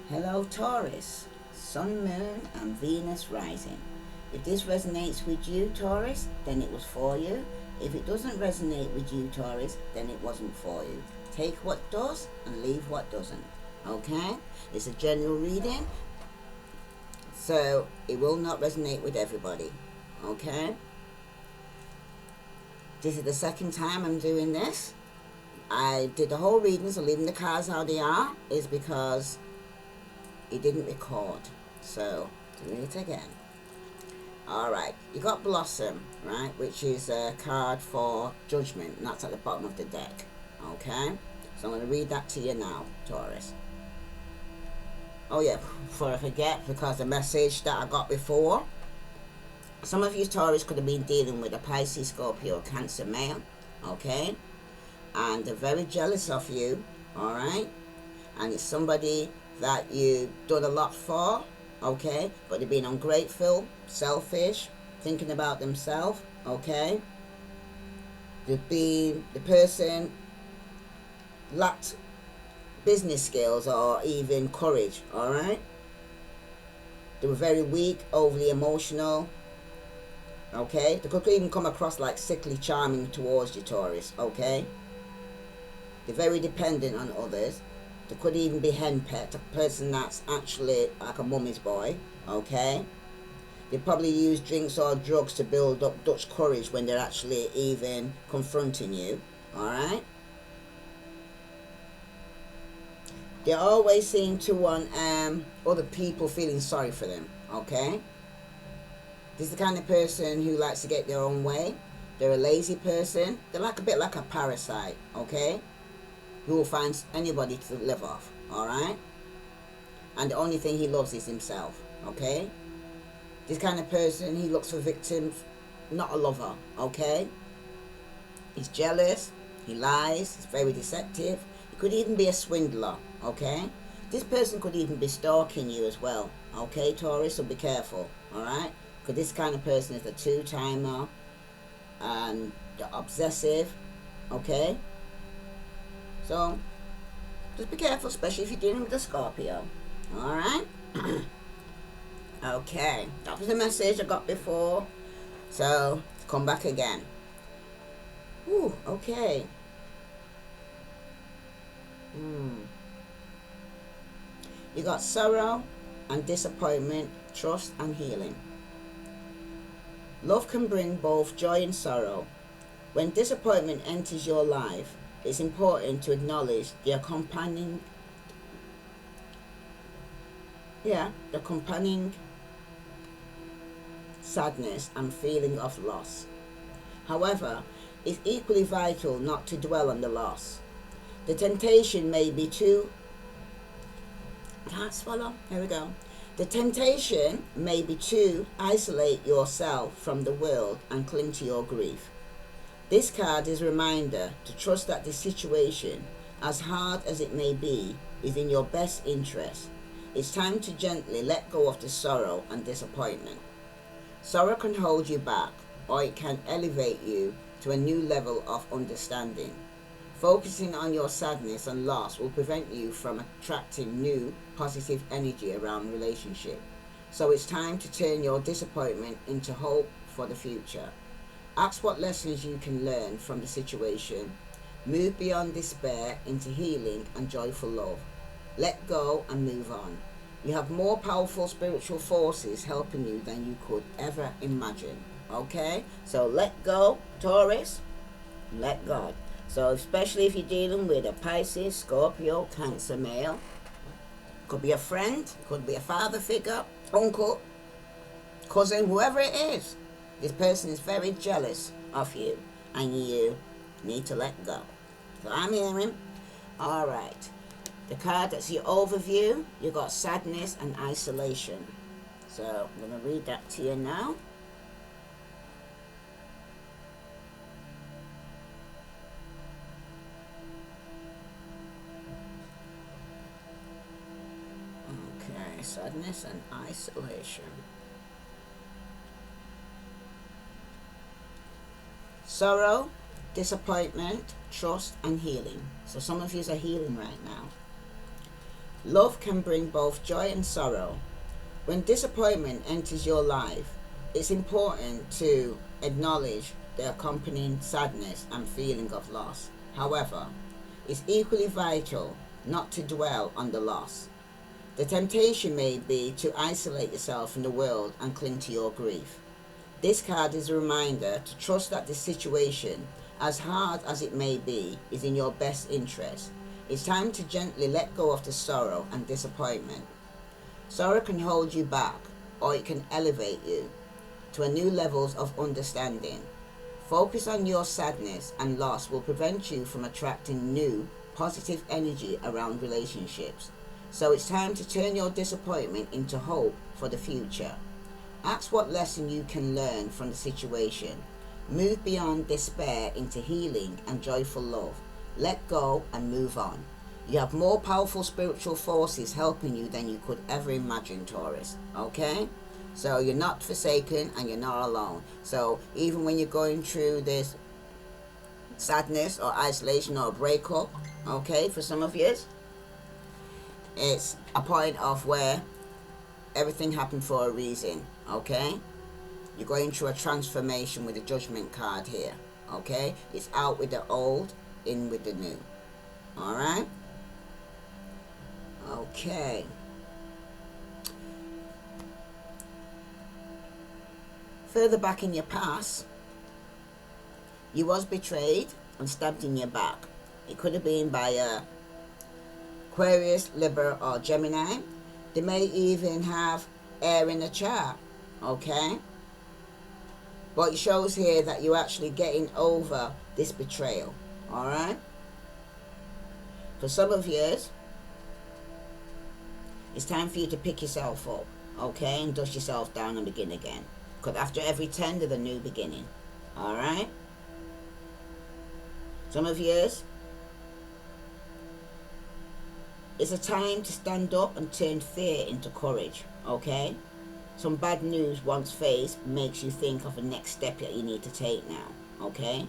Hello Taurus, Sun, Moon and Venus rising. If this resonates with you Taurus, then it was for you. If it doesn't resonate with you Taurus, then it wasn't for you. Take what does and leave what doesn't. Okay? It's a general reading, so it will not resonate with everybody. Okay? This is the second time I'm doing this. I did the whole reading, so leaving the cards how they are is because it didn't record. So, doing it again. Alright, you got Blossom, right, which is a card for judgment, and that's at the bottom of the deck. Okay? So I'm going to read that to you now, Taurus. Oh yeah, before I forget, because the message that I got before, some of you Taurus could have been dealing with a Pisces, Scorpio, Cancer male, okay? And they're very jealous of you, alright? And it's somebody that you've done a lot for, okay? But they've been ungrateful, selfish, thinking about themselves, okay? They've been, the person lacked business skills or even courage, alright? They were very weak, overly emotional, okay? They could even come across like sickly charming towards you, Taurus, okay? They're very dependent on others. They could even be henpecked, a person that's actually like a mummy's boy, okay? They probably use drinks or drugs to build up Dutch courage when they're actually even confronting you, alright? They always seem to want other people feeling sorry for them, okay? This is the kind of person who likes to get their own way. They're a lazy person. They're like a bit like a parasite, okay? Who will find anybody to live off, alright? And the only thing he loves is himself, okay? This kind of person, he looks for victims, not a lover, okay? He's jealous, he lies, he's very deceptive. He could even be a swindler, okay? This person could even be stalking you as well, okay, Taurus? So be careful, alright? Because this kind of person is a two-timer and they're obsessive, okay? So, just be careful, especially if you're dealing with a Scorpio. Alright? Okay, that was the message I got before. So, come back again. Ooh, okay. You got sorrow and disappointment, trust and healing. Love can bring both joy and sorrow. When disappointment enters your life, it's important to acknowledge the accompanying sadness and feeling of loss. However, it's equally vital not to dwell on the loss. The temptation may be to The temptation may be to isolate yourself from the world and cling to your grief. This card is a reminder to trust that the situation, as hard as it may be, is in your best interest. It's time to gently let go of the sorrow and disappointment. Sorrow can hold you back, or it can elevate you to a new level of understanding. Focusing on your sadness and loss will prevent you from attracting new, positive energy around relationship. So it's time to turn your disappointment into hope for the future. Ask what lessons you can learn from the situation. Move beyond despair into healing and joyful love. Let go and move on. You have more powerful spiritual forces helping you than you could ever imagine. Okay? So let go, Taurus. Let God. So especially if you're dealing with a Pisces, Scorpio, Cancer male. Could be a friend, could be a father figure, uncle, cousin, whoever it is. This person is very jealous of you, and you need to let go. So I'm hearing, all right. The card that's your overview, you got sadness and isolation. So I'm going to read that to you now. Okay, sadness and isolation. Sorrow, disappointment, trust and healing. So some of you are healing right now. Love can bring both joy and sorrow. When disappointment enters your life, it's important to acknowledge the accompanying sadness and feeling of loss. However, it's equally vital not to dwell on the loss. The temptation may be to isolate yourself from the world and cling to your grief. This card is a reminder to trust that the situation, as hard as it may be, is in your best interest. It's time to gently let go of the sorrow and disappointment. Sorrow can hold you back, or it can elevate you to a new levels of understanding. Focus on your sadness and loss will prevent you from attracting new, positive energy around relationships. So it's time to turn your disappointment into hope for the future. Ask what lesson you can learn from the situation. Move beyond despair into healing and joyful love. Let go and move on. You have more powerful spiritual forces helping you than you could ever imagine, Taurus. Okay? So you're not forsaken and you're not alone. So even when you're going through this sadness or isolation or breakup, okay, for some of you, it's a point of where everything happened for a reason, okay? You're going through a transformation with the Judgment card here, okay? It's out with the old, in with the new, all right? Okay. Further back in your past, you was betrayed and stabbed in your back. It could have been by a Aquarius, Libra, or Gemini. They may even have air in the chart, okay? But it shows here that you're actually getting over this betrayal, all right? For some of you, it's time for you to pick yourself up, okay? And dust yourself down and begin again. Because after every 10, there's a new beginning, all right? Some of you, it's a time to stand up and turn fear into courage, okay? Some bad news once faced makes you think of the next step that you need to take now, okay?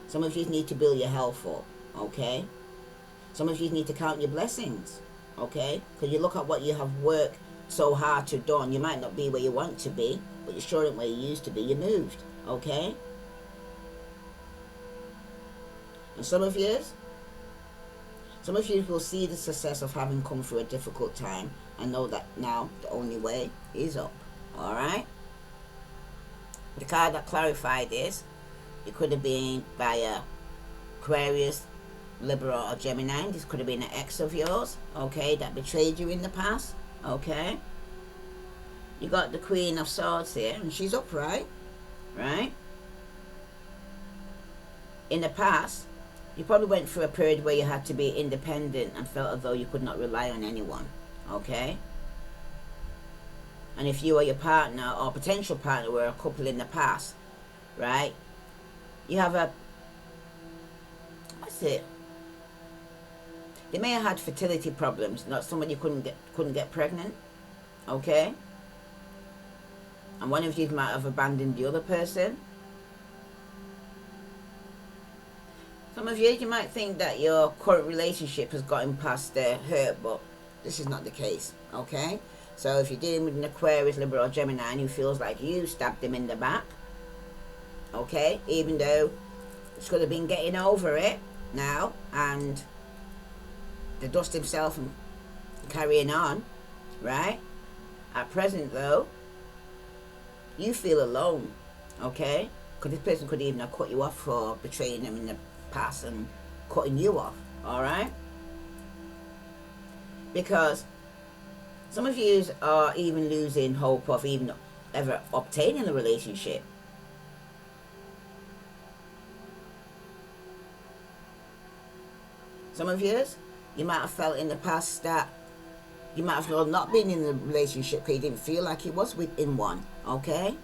Some of you need to build your health up, okay? Some of you need to count your blessings, okay? Because you look at what you have worked so hard to done. You might not be where you want to be, but you're sure where you used to be. You moved, okay? And some of you will see the success of having come through a difficult time and know that now the only way is up, all right? The card that clarified this, it could have been by a Aquarius, Libra, or Gemini. This could have been an ex of yours, okay, that betrayed you in the past, okay? You got the Queen of Swords here, and she's upright, right? In the past, you probably went through a period where you had to be independent and felt as though you could not rely on anyone, okay? And if you or your partner or potential partner were a couple in the past, right? You have a, what's it? They may have had fertility problems, not somebody couldn't get pregnant, okay? And one of you might have abandoned the other person. Some of you might think that your current relationship has gotten past their hurt, but this is not the case, okay? So if you're dealing with an Aquarius, Libra, or Gemini who feels like you stabbed them in the back, okay? Even though it's could have been getting over it now and they dust himself and carrying on, right? At present though, you feel alone, okay? Because this person could even have cut you off for betraying them in the past and cutting you off, all right? Because some of you are even losing hope of even ever obtaining a relationship. Some of you might have felt in the past that you might have not been in a relationship because you didn't feel like you was within one, okay?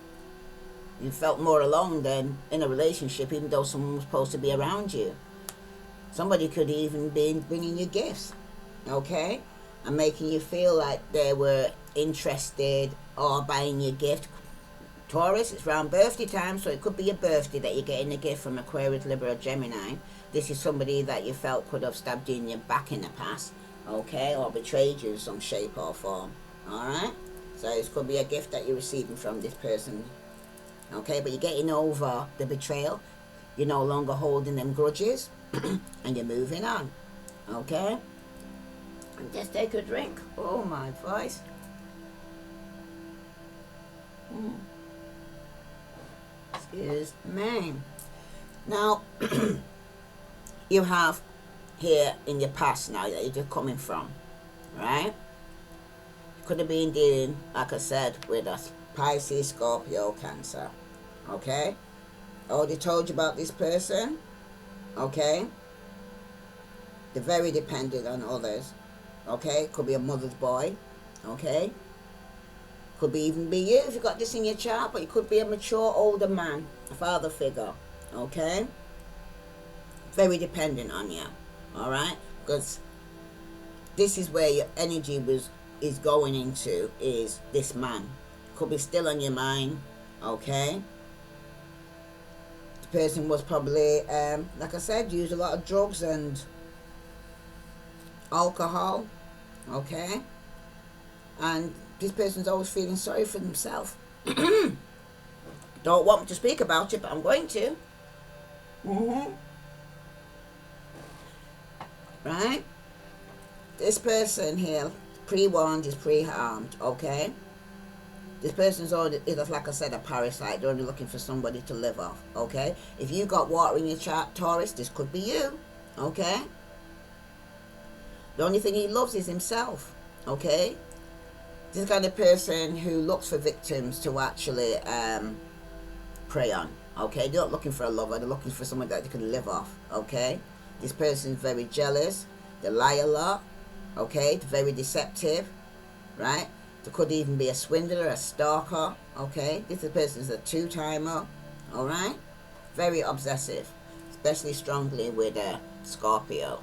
You felt more alone than in a relationship, even though someone was supposed to be around you. Somebody could even be bringing you gifts, okay? And making you feel like they were interested or buying you a gift. Taurus, it's around birthday time, so it could be your birthday that you're getting a gift from Aquarius, Libra, or Gemini. This is somebody that you felt could have stabbed you in your back in the past, okay, or betrayed you in some shape or form. Alright? So it could be a gift that you're receiving from this person. Okay, but you're getting over the betrayal. You're no longer holding them grudges. And you're moving on. Okay? And just take a drink. Oh my voice. Excuse me. Now, you have here in your past now that you're just coming from, right? You could have been dealing, like I said, with a Pisces, Scorpio, Cancer. Okay? I already told you about this person. Okay? They're very dependent on others. Okay? Could be a mother's boy. Okay? Could even be you if you got this in your chart, but it could be a mature older man, a father figure. Okay? Very dependent on you. Alright? Because this is where your energy is going into, is this man. Could be still on your mind. Okay? The person was probably, like I said, used a lot of drugs and alcohol. Okay? And this person's always feeling sorry for themselves. Don't want me to speak about it, but I'm going to. Right? This person here, pre-warned is pre-harmed, okay? This person's already, like I said, a parasite. They're only looking for somebody to live off, okay? If you got water in your chart, Taurus, this could be you, okay? The only thing he loves is himself, okay? This kind of person who looks for victims to actually prey on, okay? They're not looking for a lover, they're looking for someone that they can live off, okay? This person's very jealous, they lie a lot, okay? They're very deceptive, right? There could even be a swindler, a stalker, okay? This person's a two-timer, all right? Very obsessive, especially strongly with Scorpio,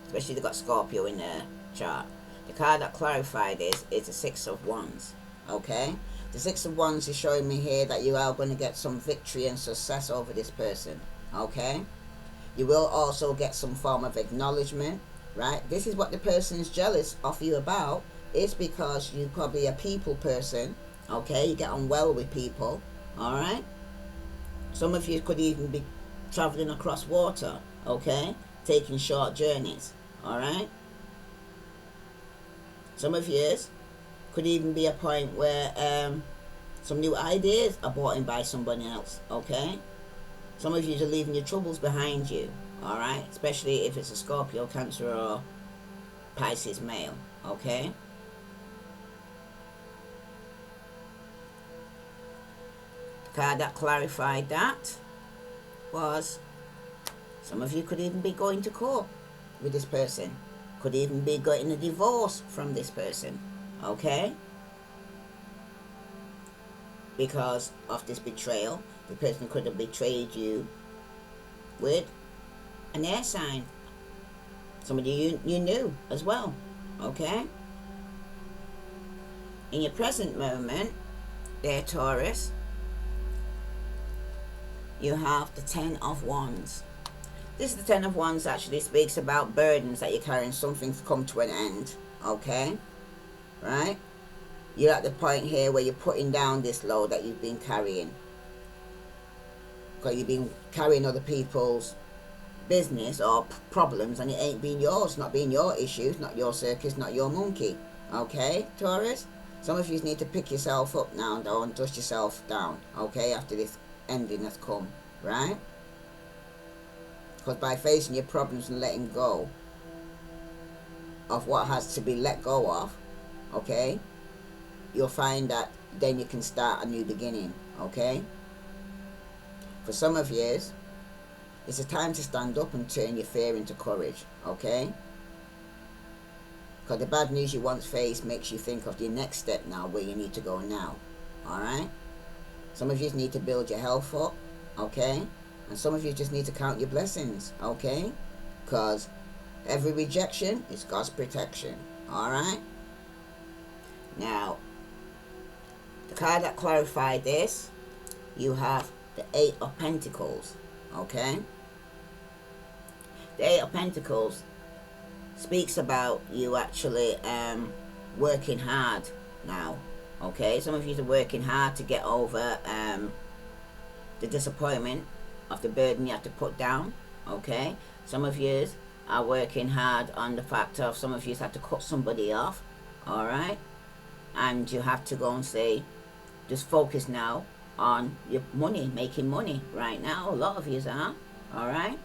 especially if they've got Scorpio in their chart. The card that clarified this is the Six of Wands, okay? The Six of Wands is showing me here that you are going to get some victory and success over this person, okay? You will also get some form of acknowledgement, right? This is what the person is jealous of you about. It's because you're probably a people person, okay? You get on well with people, all right? Some of you could even be traveling across water, okay? Taking short journeys, all right? Some of yours could even be a point where some new ideas are brought in by somebody else, okay? Some of you are leaving your troubles behind you, all right? Especially if it's a Scorpio, Cancer, or Pisces male, okay? The card that clarified that was some of you could even be going to court with this person. Could even be getting a divorce from this person, okay? Because of this betrayal, the person could have betrayed you with an air sign. Somebody you knew as well, okay? In your present moment, there, Taurus, you have the Ten of Wands. This is the Ten of Wands actually speaks about burdens that you're carrying, something's come to an end, okay? Right? You're at the point here where you're putting down this load that you've been carrying. Because you've been carrying other people's business or problems, and it ain't been yours, not being your issues, not your circus, not your monkey. Okay, Taurus? Some of you need to pick yourself up now and dust yourself down, okay, after this ending has come, right? Because by facing your problems and letting go of what has to be let go of, okay, you'll find that then you can start a new beginning, okay? For some of you, it's a time to stand up and turn your fear into courage, okay? Because the bad news you once faced makes you think of your next step now, where you need to go now, alright? Some of you need to build your health up, okay? And some of you just need to count your blessings, okay? Because every rejection is God's protection, alright? Now, the card that clarified this, you have the Eight of Pentacles, okay? The Eight of Pentacles speaks about you actually working hard now. Okay, some of you are working hard to get over the disappointment of the burden you have to put down. Okay, some of you are working hard on the fact of some of you have to cut somebody off. All right, and you have to go and say, just focus now on your money, making money right now. A lot of you are. All right,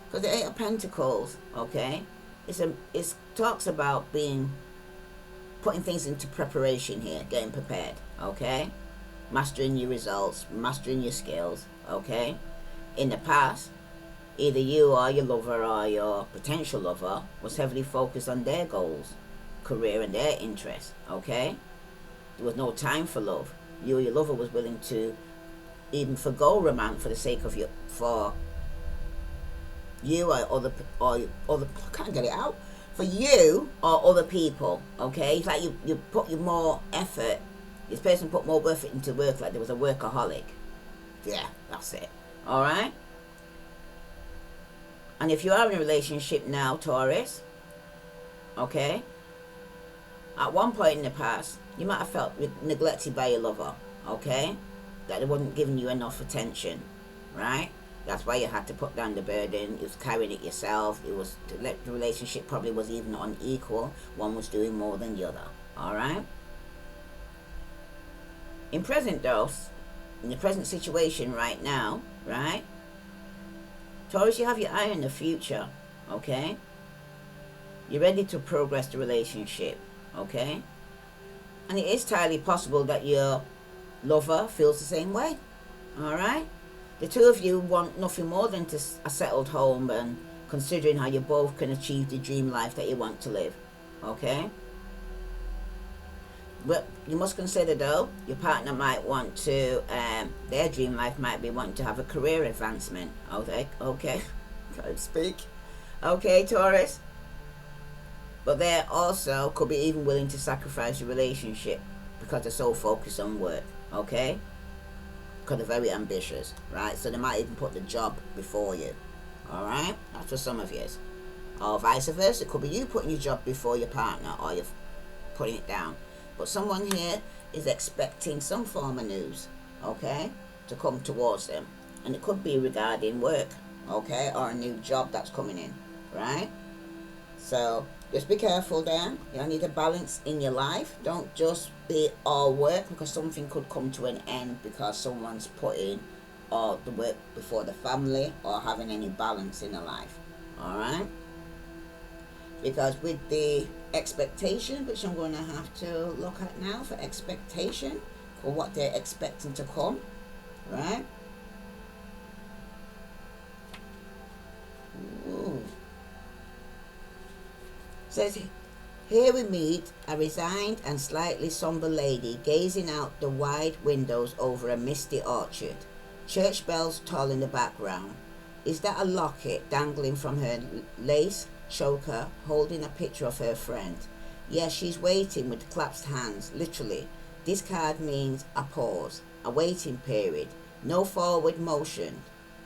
because the Eight of Pentacles, okay, it talks about putting things into preparation here, getting prepared. Okay, mastering your results, mastering your skills. Okay, in the past, either you or your lover or your potential lover was heavily focused on their goals, career, and their interests. Okay, there was no time for love. You or your lover was willing to even forgo romance for the sake of for you or other, I can't get it out, for you or other people. Okay, it's like you put your more effort. This person put more effort into work, like there was a workaholic. Yeah, that's it. All right. And if you are in a relationship now, Taurus, okay, at one point in the past, you might have felt neglected by your lover, okay, that they wasn't giving you enough attention, right? That's why you had to put down the burden. You was carrying it yourself. The relationship probably was even unequal. One was doing more than the other, all right? In the present situation right now, right? Taurus, you have your eye on the future, okay? You're ready to progress the relationship, okay? And it is entirely possible that your lover feels the same way, all right? The two of you want nothing more than a settled home and considering how you both can achieve the dream life that you want to live, okay? But you must consider, though, your partner might want to, their dream life might be wanting to have a career advancement. Okay, can't speak. Okay, Taurus. But they also could be even willing to sacrifice your relationship because they're so focused on work, okay? Because they're very ambitious, right? So they might even put the job before you, all right? That's for some of you. Or vice versa. It could be you putting your job before your partner or you're putting it down. But someone here is expecting some form of news, okay, to come towards them. And it could be regarding work, okay, or a new job that's coming in, right? So just be careful then. You need a balance in your life. Don't just be all work, because something could come to an end because someone's putting all the work before the family or having any balance in their life, all right? Because with the expectation, which I'm going to have to look at now for expectation, for what they're expecting to come, right? Ooh. Says, here we meet a resigned and slightly somber lady gazing out the wide windows over a misty orchard. Church bells toll in the background. Is that a locket dangling from her lace choker, holding a picture of her friend? Yes, she's waiting with clasped hands, literally. This card means a pause, a waiting period, no forward motion.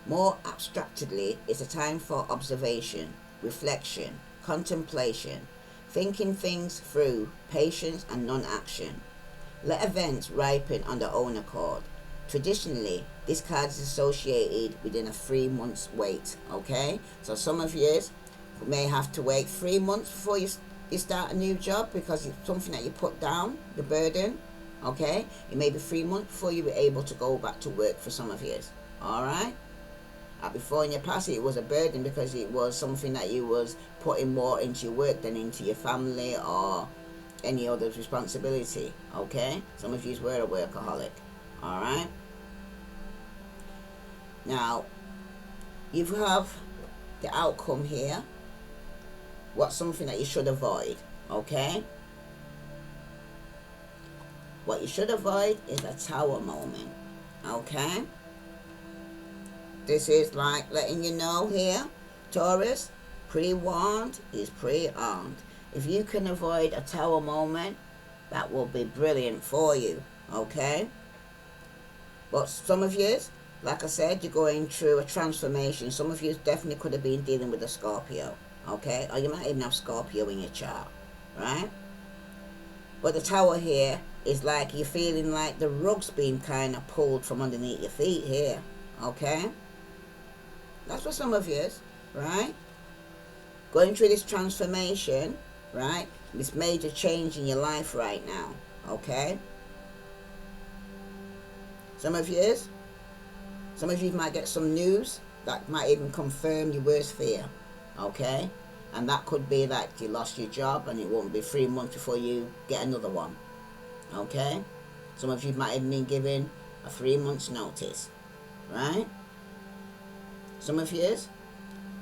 More abstractedly, it's a time for observation, reflection, contemplation, thinking things through, patience and non-action. Let events ripen on their own accord. Traditionally, this card is associated within a 3 months wait, okay? So some of you may have to wait 3 months before you start a new job because it's something that you put down, the burden, okay? It may be 3 months before you were able to go back to work for some of you, all right? Before in your past, it was a burden because it was something that you was putting more into your work than into your family or any other responsibility, okay? Some of you were a workaholic, all right? Now, you have the outcome here. What's something that you should avoid, okay? What you should avoid is a tower moment, okay? This is like letting you know here, Taurus, pre-warned is pre-armed. If you can avoid a tower moment, that will be brilliant for you, okay? But some of you, like I said, you're going through a transformation. Some of you definitely could have been dealing with a Scorpio, okay? Or you might even have Scorpio in your chart, right? But the Tower here is like you're feeling like the rug's being kind of pulled from underneath your feet here, okay? That's for some of you, right? Going through this transformation, right? This major change in your life right now, okay? Some of you might get some news that might even confirm your worst fear, okay? And that could be that you lost your job and it won't be 3 months before you get another one, okay? Some of you might even be given a 3 months notice, right? Some of you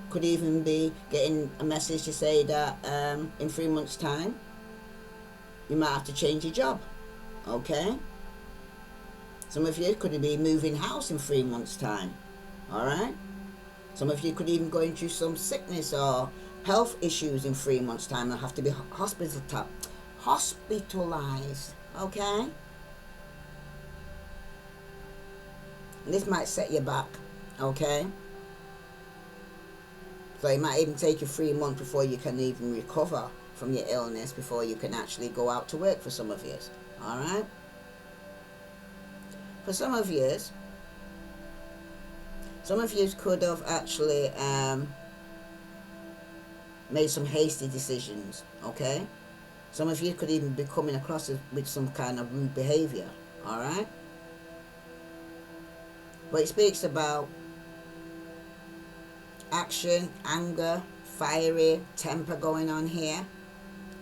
could even be getting a message to say that in 3 months' time, you might have to change your job, okay? Some of you could be moving house in 3 months' time, all right? Some of you could even go into some sickness or health issues in 3 months' time and have to be hospitalized, okay? And this might set you back, okay? So it might even take you 3 months before you can even recover from your illness, before you can actually go out to work for some of you, all right? For some of you could have actually made some hasty decisions, okay? Some of you could even be coming across with some kind of rude behavior, all right? But it speaks about action, anger, fiery temper going on here.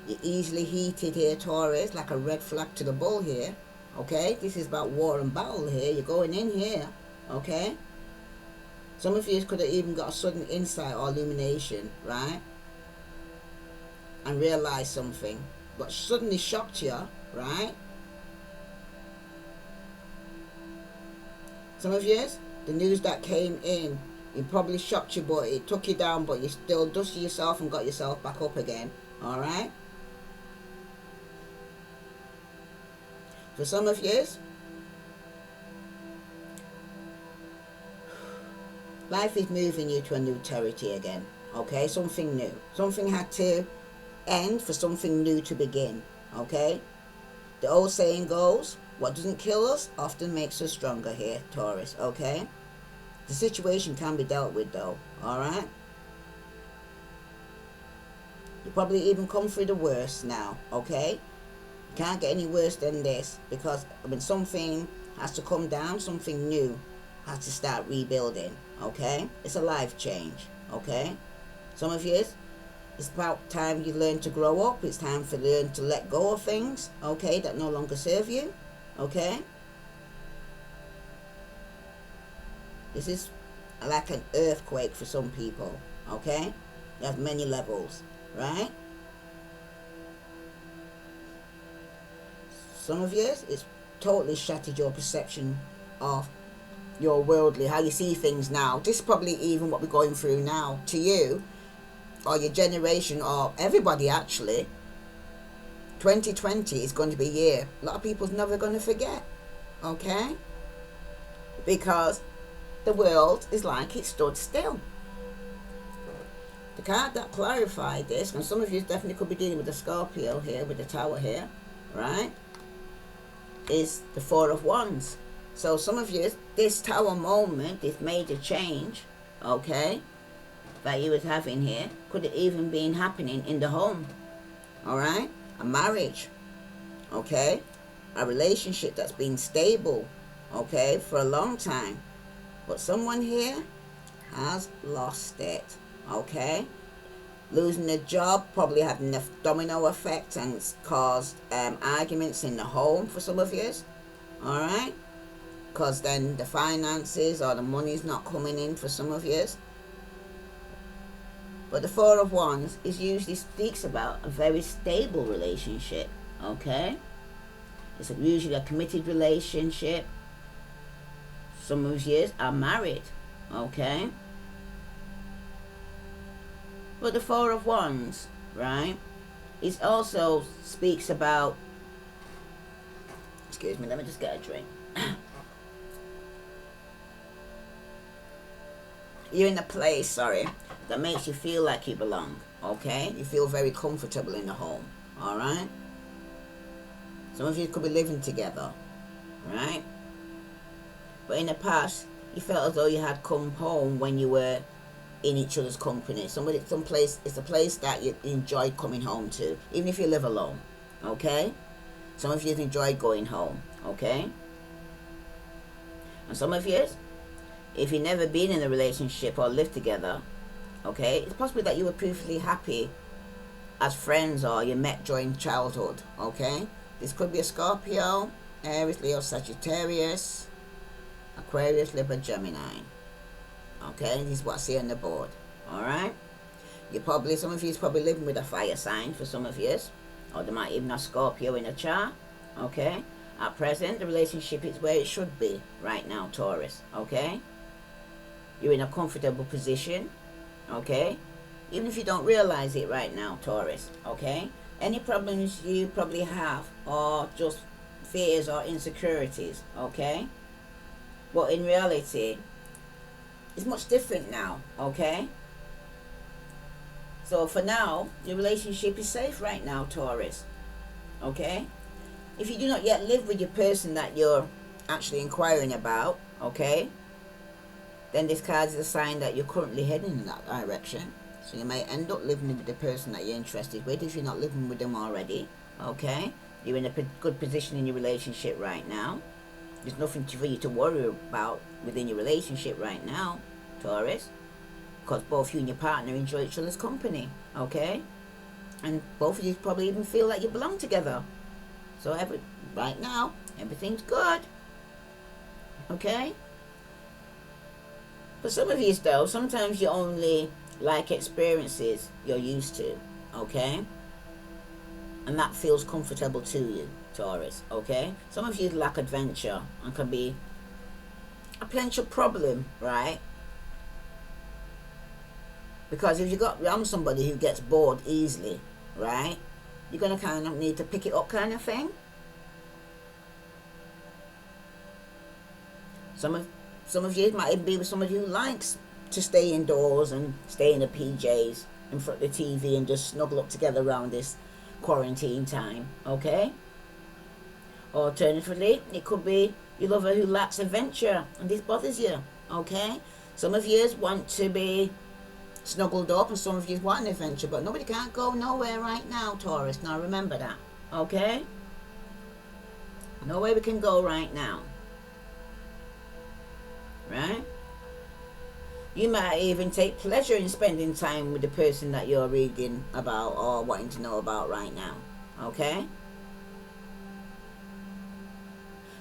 You're easily heated here, Taurus, like a red flag to the bull here, okay? This is about war and battle here. You're going in here, okay? Some of you could have even got a sudden insight or illumination, right? And realized something, but suddenly shocked you, right? Some of you, the news that came in, it probably shocked you, but it took you down, but you still dusted yourself and got yourself back up again, all right? For some of you, life is moving you to a new territory again, okay? Something new. Something had to end for something new to begin, okay? The old saying goes, what doesn't kill us often makes us stronger here, Taurus, okay? The situation can be dealt with though, all right? You probably even come through the worst now, okay? You can't get any worse than this, because when something has to come down, something new has to start rebuilding, okay? It's a life change, okay? Some of you, it's about time you learn to grow up. It's time for learn to let go of things, okay, that no longer serve you, okay? This is like an earthquake for some people, okay? It has many levels, right? Some of you, it's totally shattered your perception of your worldly, how you see things now. This is probably even what we're going through now. To you, or your generation, or everybody actually, 2020 is going to be a year a lot of people's never going to forget, okay? Because the world is like it stood still. The card that clarified this, and some of you definitely could be dealing with the Scorpio here, with the Tower here, right, is the Four of Wands. So some of you, this Tower moment, this major change, okay, that you was having here, could have even been happening in the home, all right? A marriage, okay? A relationship that's been stable, okay, for a long time. But someone here has lost it, okay? Losing a job probably had enough domino effect and it's caused arguments in the home for some of you, all right? Because then the finances or the money's not coming in for some of you. But the Four of Wands is usually speaks about a very stable relationship, okay? It's usually a committed relationship. Some of you are married, okay? But the Four of Wands, right, it also speaks about, excuse me, let me just get a drink. You're in a place, sorry, that makes you feel like you belong, okay? You feel very comfortable in the home, all right? Some of you could be living together, right? But in the past, you felt as though you had come home when you were in each other's company. It's a place that you enjoy coming home to, even if you live alone, okay? Some of you have enjoyed going home, okay? And some of you, if you've never been in a relationship or lived together, okay, it's possible that you were previously happy as friends or you met during childhood, okay? This could be a Scorpio, Aries, Leo, Sagittarius, Aquarius, Libra, Gemini. Okay, this is what I see on the board. Alright? Some of you is probably living with a fire sign for some of you. Or they might even have Scorpio in a chart. Okay? At present, the relationship is where it should be right now, Taurus. Okay? You're in a comfortable position. Okay? Even if you don't realize it right now, Taurus. Okay? Any problems you probably have are just fears or insecurities. Okay? But in reality, it's much different now, okay? So for now, your relationship is safe right now, Taurus, okay? If you do not yet live with your person that you're actually inquiring about, okay, then this card is a sign that you're currently heading in that direction. So you may end up living with the person that you're interested with if you're not living with them already, okay? You're in a good position in your relationship right now. There's nothing for you to worry about within your relationship right now, Taurus, because both you and your partner enjoy each other's company, okay? And both of you probably even feel like you belong together. So right now, everything's good, okay? For some of you though, sometimes you only like experiences you're used to, okay? And that feels comfortable to you, Taurus, okay? Some of you lack adventure and can be a potential problem, right? Because if you got around somebody who gets bored easily, right, you're going to kind of need to pick it up kind of thing. Some of you might even be with somebody who likes to stay indoors and stay in the PJs in front of the TV and just snuggle up together around this quarantine time, okay? Alternatively, it could be your lover who lacks adventure and this bothers you, okay? Some of you want to be snuggled up and some of you want an adventure, but nobody can't go nowhere right now, Taurus. Now remember that, okay? Nowhere we can go right now, right? You might even take pleasure in spending time with the person that you're reading about or wanting to know about right now, okay?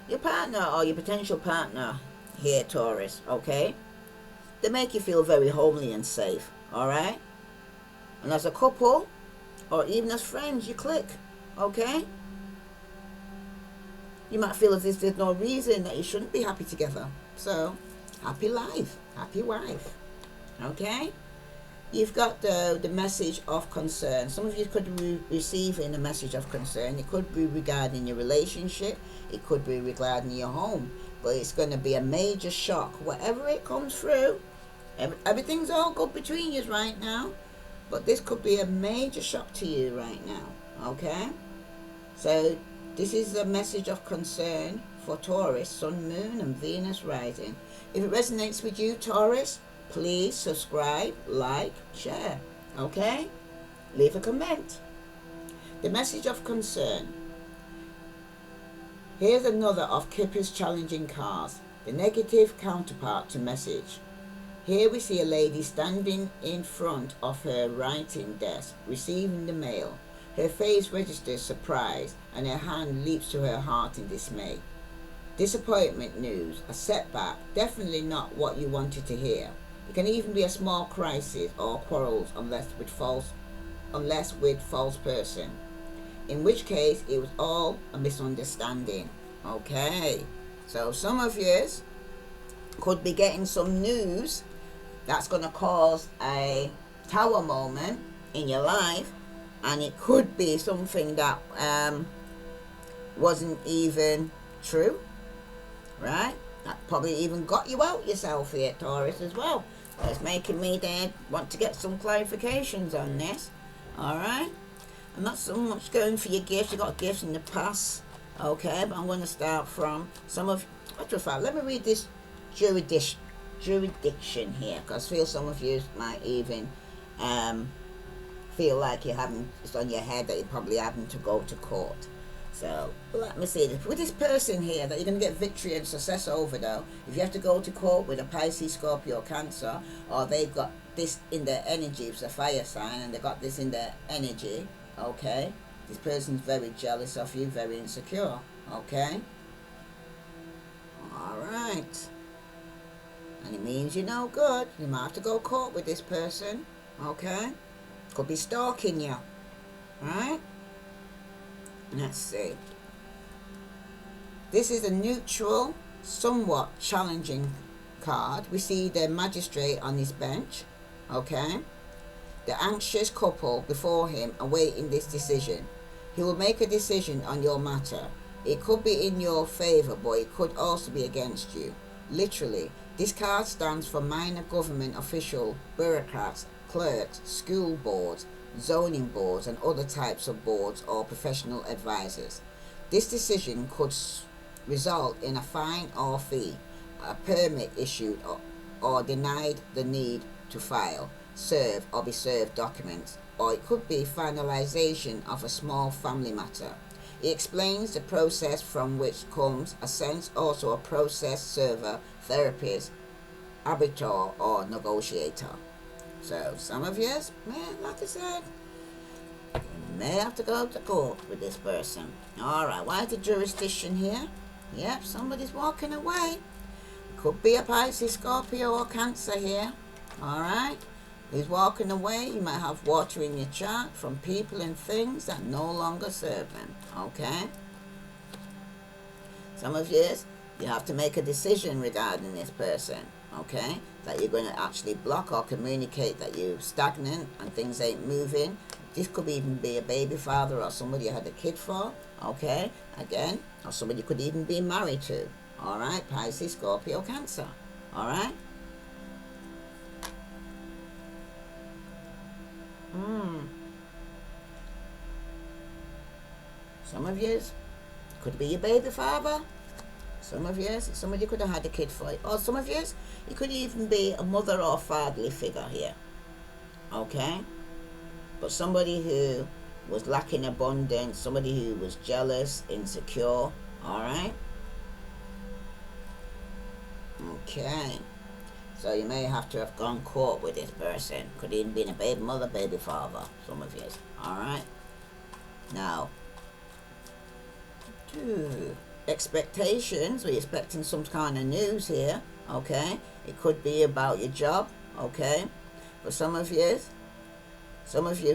Your partner or your potential partner here, Taurus, okay? They make you feel very homely and safe, alright? And as a couple, or even as friends, you click, okay? You might feel as if there's no reason that you shouldn't be happy together. So, happy life, happy wife, okay? You've got the message of concern. Some of you could be receiving a message of concern. It could be regarding your relationship. It could be regarding your home. But it's going to be a major shock. Whatever it comes through, everything's all good between you right now. But this could be a major shock to you right now, okay? So this is a message of concern for Taurus, Sun, Moon and Venus rising. If it resonates with you, Taurus, please subscribe, like, share, okay? Leave a comment. The message of concern. Here's another of Kipper's challenging cards, the negative counterpart to message. Here we see a lady standing in front of her writing desk, receiving the mail. Her face registers surprise and her hand leaps to her heart in dismay. Disappointment news, a setback, definitely not what you wanted to hear. It can even be a small crisis or quarrels unless with false person. In which case it was all a misunderstanding. Okay. So some of you could be getting some news that's going to cause a tower moment in your life, and it could be something that wasn't even true, right? That probably even got you out yourself here, Taurus, as well. It's making me then want to get some clarifications on this. Alright? I'm not so much going for your gifts. You got gifts in the past. Okay, but I'm going to start from some of... Matter of fact, let me read this jurisdiction here, because I feel some of you might even feel like you haven't, it's on your head that you're probably having to go to court. So let me see, with this person here that you're going to get victory and success over, though, if you have to go to court with a Pisces, Scorpio, Cancer, or they've got this in their energy, it's a fire sign, and they've got this in their energy, okay, this person's very jealous of you, very insecure, okay, alright, and it means you're no good. You might have to go to court with this person, okay, could be stalking you, right? Let's see. This is a neutral, somewhat challenging card. We see the magistrate on his bench, okay? The anxious couple before him awaiting this decision. He will make a decision on your matter. It could be in your favor, but it could also be against you. Literally, this card stands for minor government official, bureaucrats, clerks, school boards, zoning boards, and other types of boards or professional advisors. This decision could result in a fine or fee, a permit issued or denied the need to file, serve or be served documents, or it could be finalization of a small family matter. It explains the process from which comes a sense also a process server, therapist, arbiter, or negotiator. So some of you, man, like I said, you may have to go to court with this person. Alright, why is the jurisdiction here? Yep, somebody's walking away. Could be a Pisces, Scorpio, or Cancer here. Alright, he's walking away. You might have water in your chart from people and things that no longer serve them. Okay, some of you have to make a decision regarding this person, okay, that you're going to actually block or communicate that you're stagnant and things ain't moving. This could even be a baby father or somebody you had a kid for, okay, again, or somebody you could even be married to. Alright, Pisces, Scorpio, Cancer. Alright? Some of you could be your baby father. Some of you, somebody could have had a kid for you. Or some of you, it could even be a mother or fatherly figure here. Okay? But somebody who was lacking abundance, somebody who was jealous, insecure. Alright? Okay. So you may have to have gone court with this person. Could even be a baby mother, baby father. Some of you. Alright? Now, expectations. We're expecting some kind of news here. Okay? It could be about your job. Okay? For some of you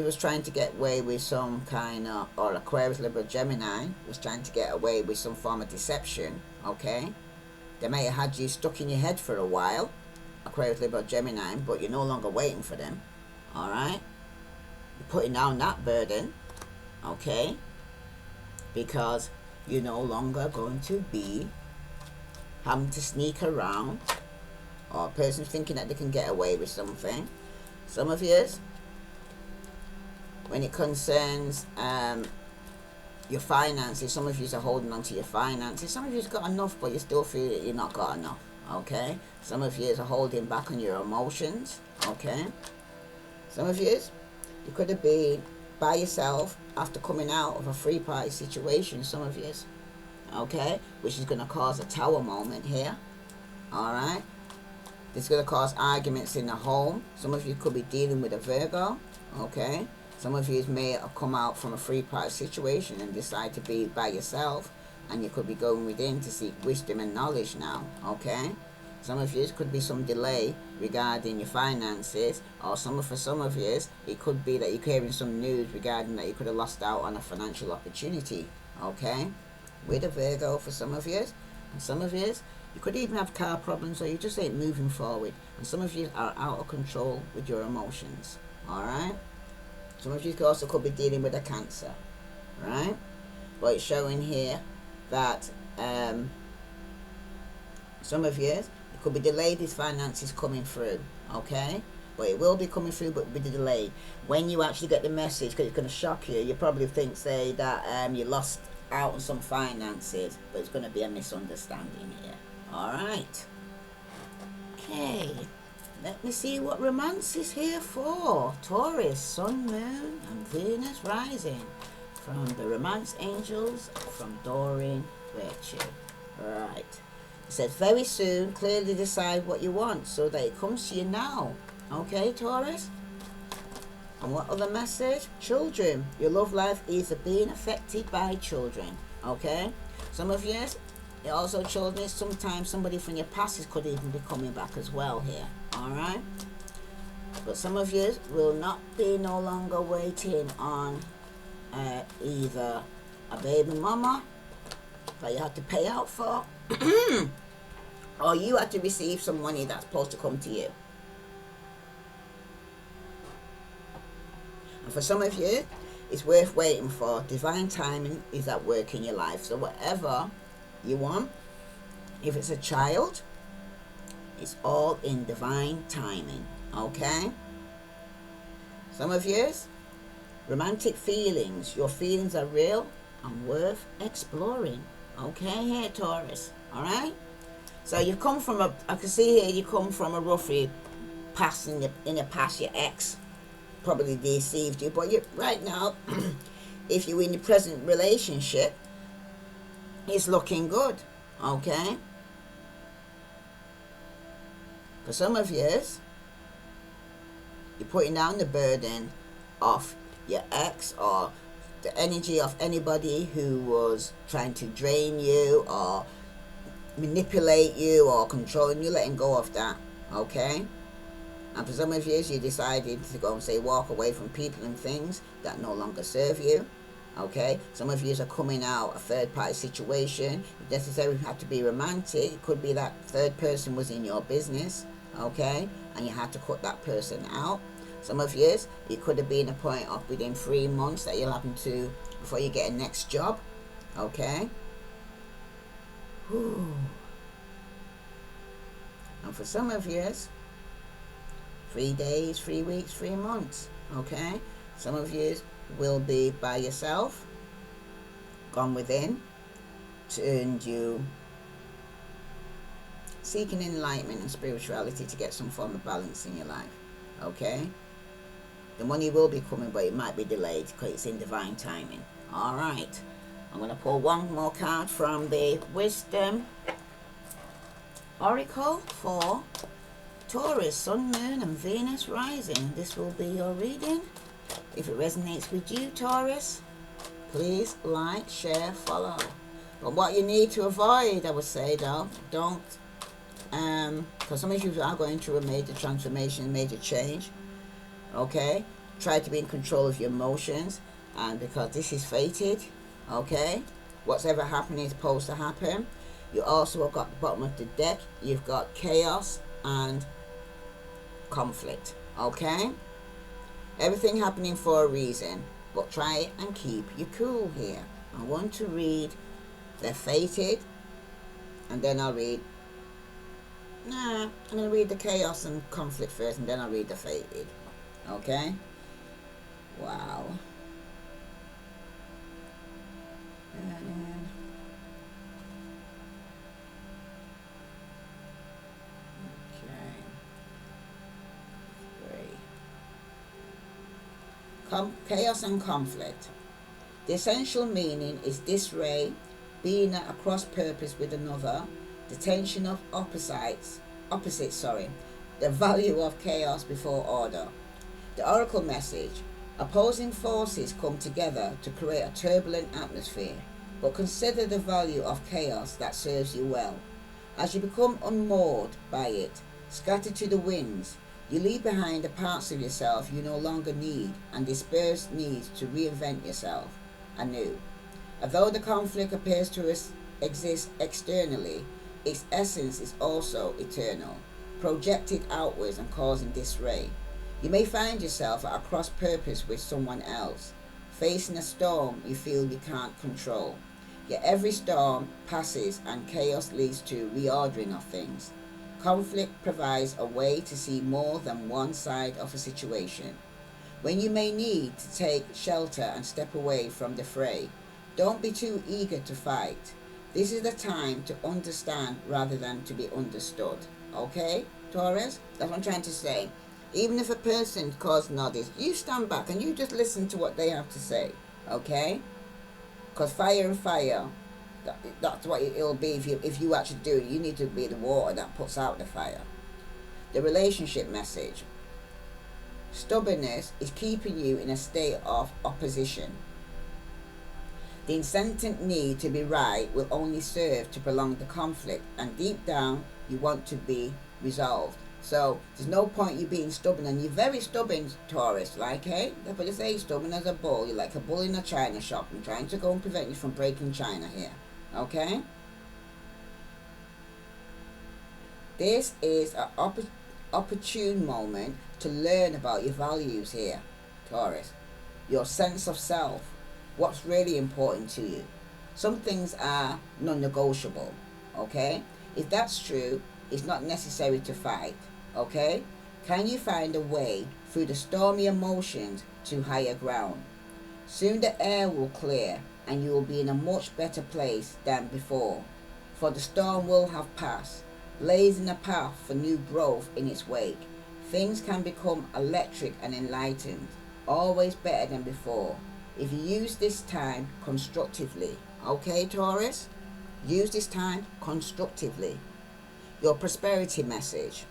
was trying to get away with some kind of, or Aquarius, Libra, Gemini was trying to get away with some form of deception. Okay? They may have had you stuck in your head for a while, Aquarius, Libra, Gemini, but you're no longer waiting for them. Alright? You're putting down that burden. Okay? Because you're no longer going to be having to sneak around, or a person thinking that they can get away with something. Some of you, when it concerns your finances, some of you are holding on to your finances. Some of you have got enough, but you still feel that you're not got enough. Okay? Some of you are holding back on your emotions. Okay? Some of you could have been by yourself after coming out of a free party situation. Some of you, okay, which is going to cause a tower moment here. Alright? This is going to cause arguments in the home. Some of you could be dealing with a Virgo. Okay? Some of you may have come out from a free party situation and decide to be by yourself, and you could be going within to seek wisdom and knowledge now. Okay? Some of you could be some delay regarding your finances, or for some of you it could be that you're hearing some news regarding that you could have lost out on a financial opportunity. Okay, with a Virgo for some of you, and some of you could even have car problems, or you just ain't moving forward, and some of you are out of control with your emotions. Alright, some of you also could be dealing with a Cancer, right? But it's showing here that some of you, it could be delayed, his finances coming through. okay? But it will be coming through, but with a delay. When you actually get the message, because it's going to shock you, you probably think, say, that you lost out on some finances, but it's going to be a misunderstanding here. All right. Okay. Let me see what romance is here for. Taurus, Sun, Moon, and Venus rising. From the Romance Angels, from Doreen Virtue. Right. It says, very soon, clearly decide what you want so that it comes to you now. Okay, Taurus? And what other message? Children. Your love life is being affected by children. Okay? Some of you, it also children, sometimes somebody from your past could even be coming back as well here. Alright? But some of you will not be no longer waiting on either a baby mama that you have to pay out for or you have to receive some money that's supposed to come to you. And for some of you, it's worth waiting for. Divine timing is at work in your life. So whatever you want, if it's a child, it's all in divine timing. Okay? Some of you, romantic feelings. Your feelings are real and worth exploring. Okay, here, Taurus. Alright? So you've come from I can see here you come from a roughly past in the past, your ex probably deceived you, but you right now, if you're in the present relationship, it's looking good. Okay? For some of you, you're putting down the burden of your ex or the energy of anybody who was trying to drain you or manipulate you or controlling you, letting go of that. Okay? And for some of you, you decided to go and say walk away from people and things that no longer serve you. Okay? Some of you are coming out a third party situation. It doesn't necessarily have to be romantic. It could be that third person was in your business. Okay? And you had to cut that person out. Some of you, it could have been a point of within 3 months that you'll happen to before you get a next job. Okay? Whew. And for some of you, 3 days, 3 weeks, 3 months. Okay? Some of you will be by yourself, gone within, and you seeking enlightenment and spirituality to get some form of balance in your life. Okay? The money will be coming, but it might be delayed because it's in divine timing. Alright. I'm going to pull one more card from the Wisdom Oracle for Taurus, Sun, Moon, and Venus rising. This will be your reading. If it resonates with you, Taurus, please like, share, follow. But what you need to avoid, I would say, though, don't, because some of you are going through a major transformation, a major change. Okay? Try to be in control of your emotions, and because this is fated, okay? What's ever happening is supposed to happen. You also have got the bottom of the deck, you've got chaos and conflict. Okay? Everything happening for a reason, but try and keep you cool here. I want to read the fated, and then I'll read, I'm going to read the chaos and conflict first, and then I'll read the fated. Okay? Wow. Chaos and conflict. The essential meaning is disarray, being at a cross purpose with another, the tension of opposites, the value of chaos before order. The oracle message: opposing forces come together to create a turbulent atmosphere, but consider the value of chaos that serves you well. As you become unmoored by it, scattered to the winds, you leave behind the parts of yourself you no longer need and disperse needs to reinvent yourself anew. Although the conflict appears to exist externally, its essence is also eternal, projected outwards and causing disarray. You may find yourself at a cross purpose with someone else, facing a storm you feel you can't control. Yet every storm passes and chaos leads to reordering of things. Conflict provides a way to see more than one side of a situation. When you may need to take shelter and step away from the fray, don't be too eager to fight. This is the time to understand rather than to be understood. Okay, Taurus? That's what I'm trying to say. Even if a person causes noise, you stand back and you just listen to what they have to say. Okay? Because fire and fire, that's what it'll be if you actually do it. You need to be the water that puts out the fire. The relationship message. Stubbornness is keeping you in a state of opposition. The insistent need to be right will only serve to prolong the conflict, and deep down you want to be resolved. So there's no point you being stubborn, and you're very stubborn, Taurus, like, hey? That's what they say, stubborn as a bull. You're like a bull in a china shop. I'm trying to go and prevent you from breaking china here, okay? This is an opportune moment to learn about your values here, Taurus. Your sense of self, what's really important to you. Some things are non-negotiable, okay? If that's true, it's not necessary to fight, okay? Can you find a way through the stormy emotions to higher ground? Soon the air will clear and you will be in a much better place than before, for the storm will have passed, blazing a path for new growth in its wake. Things can become electric and enlightened, always better than before, if you use this time constructively. Okay, Taurus? Use this time constructively. Your prosperity message.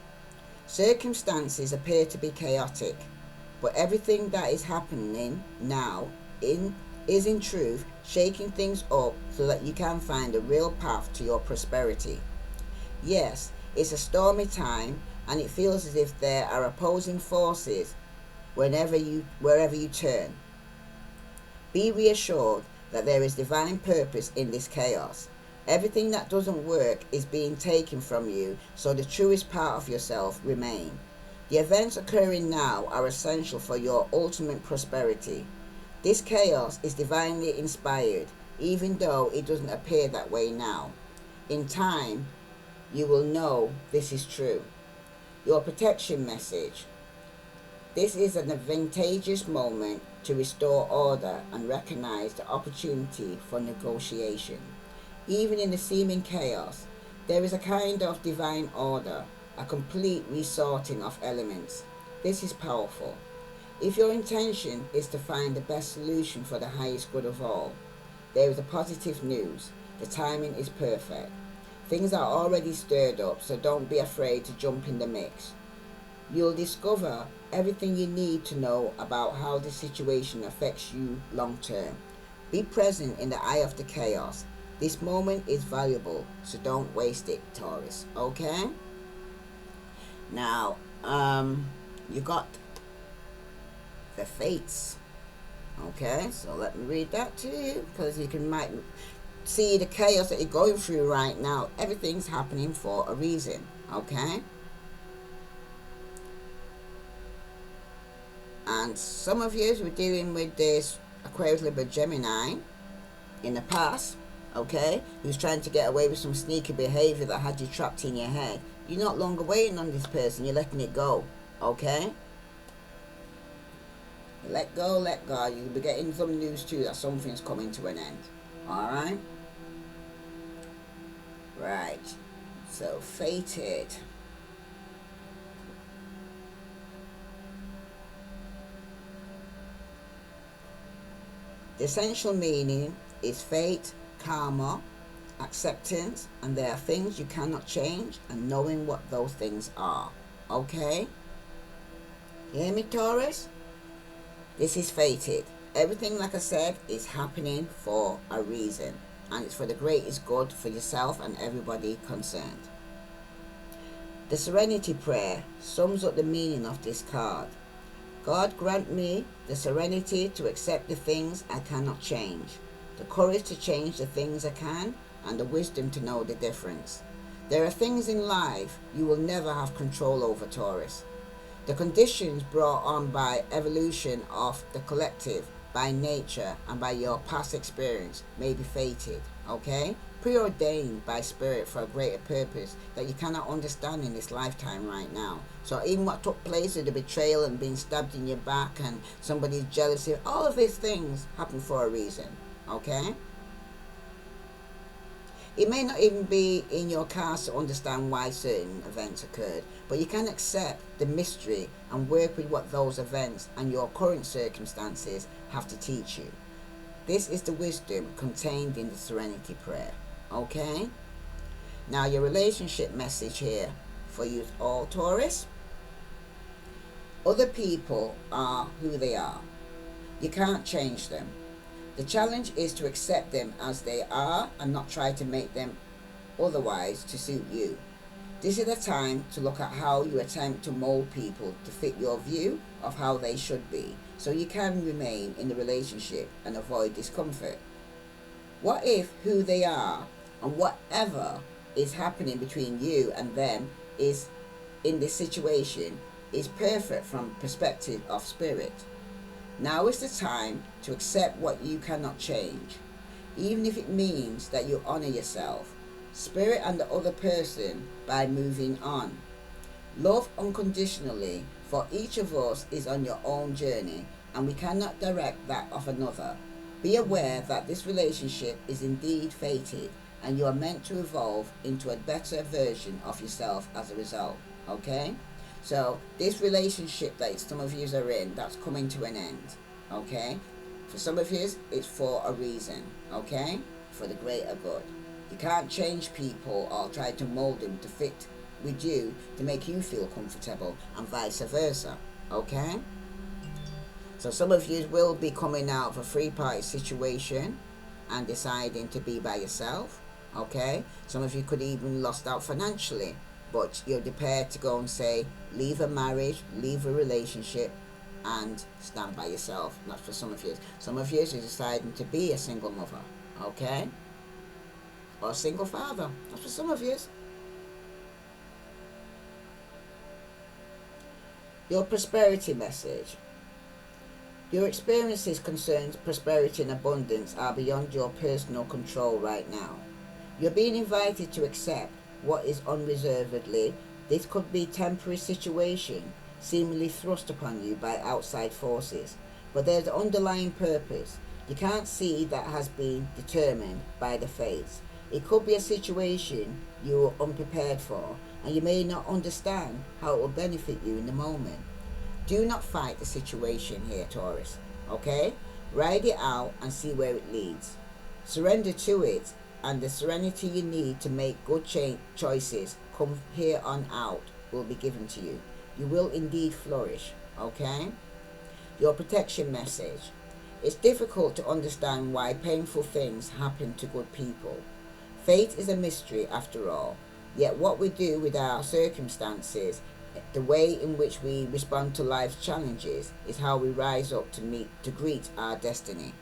Circumstances appear to be chaotic, but everything that is happening now is in truth shaking things up so that you can find a real path to your prosperity. Yes, it's a stormy time and it feels as if there are opposing forces wherever you turn. Be reassured that there is divine purpose in this chaos. Everything that doesn't work is being taken from you, so the truest part of yourself remain. The events occurring now are essential for your ultimate prosperity. This chaos is divinely inspired, even though it doesn't appear that way now. In time, you will know this is true. Your protection message. This is an advantageous moment to restore order and recognize the opportunity for negotiation. Even in the seeming chaos, there is a kind of divine order, a complete resorting of elements. This is powerful. If your intention is to find the best solution for the highest good of all, there is a positive news. The timing is perfect. Things are already stirred up, so don't be afraid to jump in the mix. You'll discover everything you need to know about how the situation affects you long term. Be present in the eye of the chaos. This moment is valuable, so don't waste it, Taurus. Okay? Now, you got the fates. Okay, so let me read that to you, because you might see the chaos that you're going through right now. Everything's happening for a reason. Okay? And some of you were dealing with this Aquarius, Libra, Gemini in the past, okay, who's trying to get away with some sneaky behavior that had you trapped in your head. You're not longer waiting on this person, you're letting it go, okay? Let go, let go. You'll be getting some news too that something's coming to an end, alright? Right, so fated. The essential meaning is fate, karma, acceptance, and there are things you cannot change, and knowing what those things are. Okay? You hear me, Taurus? This is fated. Everything, like I said, is happening for a reason, and it's for the greatest good for yourself and everybody concerned. The Serenity Prayer sums up the meaning of this card. God grant me the serenity to accept the things I cannot change, the courage to change the things I can, and the wisdom to know the difference. There are things in life you will never have control over, Taurus. The conditions brought on by evolution of the collective, by nature and by your past experience may be fated, okay? Preordained by spirit for a greater purpose that you cannot understand in this lifetime right now. So even what took place with the betrayal and being stabbed in your back and somebody's jealousy, all of these things happen for a reason, okay? It may not even be in your cast to understand why certain events occurred, but you can accept the mystery and work with what those events and your current circumstances have to teach you. This is the wisdom contained in the Serenity Prayer, okay? Now your relationship message here for you all, Taurus. Other people are who they are. You can't change them. The challenge is to accept them as they are and not try to make them otherwise to suit you. This is the time to look at how you attempt to mold people to fit your view of how they should be, so you can remain in the relationship and avoid discomfort. What if who they are and whatever is happening between you and them is in this situation is perfect from perspective of spirit? Now is the time to accept what you cannot change, even if it means that you honor yourself, spirit and the other person by moving on. Love unconditionally, for each of us is on your own journey and we cannot direct that of another. Be aware that this relationship is indeed fated and you are meant to evolve into a better version of yourself as a result, okay? So this relationship that some of you are in, that's coming to an end, okay? For some of you, it's for a reason, okay? For the greater good. You can't change people or try to mold them to fit with you to make you feel comfortable and vice versa, okay? So some of you will be coming out of a three-party situation and deciding to be by yourself, okay? Some of you could even lost out financially, but you're prepared to go and say, leave a marriage, leave a relationship, and stand by yourself. That's for some of you. Some of you are deciding to be a single mother, okay? Or a single father. That's for some of you. Your prosperity message. Your experiences concerning prosperity and abundance are beyond your personal control right now. You're being invited to accept what is unreservedly. This could be temporary situation seemingly thrust upon you by outside forces, but there's an underlying purpose you can't see that has been determined by the fates. It could be a situation you are unprepared for and you may not understand how it will benefit you in the moment. Do not fight the situation here, Taurus, okay? Ride it out and see where it leads. Surrender to it, and the serenity you need to make good choices come here on out will be given to you. You will indeed flourish, okay? Your protection message. It's difficult to understand why painful things happen to good people. Fate is a mystery after all, yet what we do with our circumstances, the way in which we respond to life's challenges, is how we rise up to greet our destiny.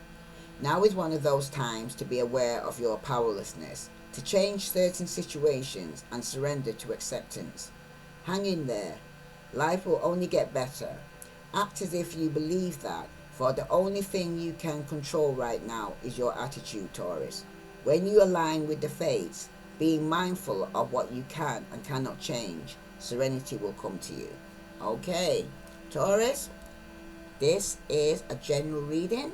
Now is one of those times to be aware of your powerlessness, to change certain situations and surrender to acceptance. Hang in there. Life will only get better. Act as if you believe that, for the only thing you can control right now is your attitude, Taurus. When you align with the fates, being mindful of what you can and cannot change, serenity will come to you. Okay, Taurus, this is a general reading.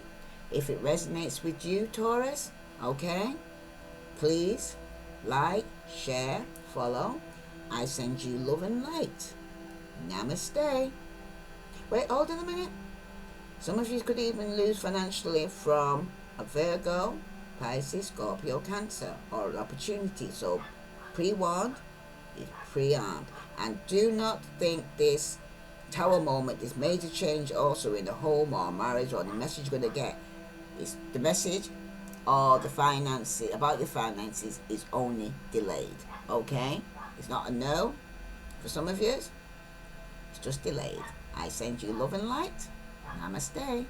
If it resonates with you, Taurus, okay, please like, share, follow. I send you love and light. Namaste. Wait, hold on a minute. Some of you could even lose financially from a Virgo, Pisces, Scorpio, Cancer, or an opportunity. So pre-warned is pre-armed. And do not think this Tower moment, this major change also in the home or marriage or the message you're going to get, is the message or the finances, about your finances, is only delayed, okay? It's not a no for some of you. It's just delayed. I send you love and light. Namaste.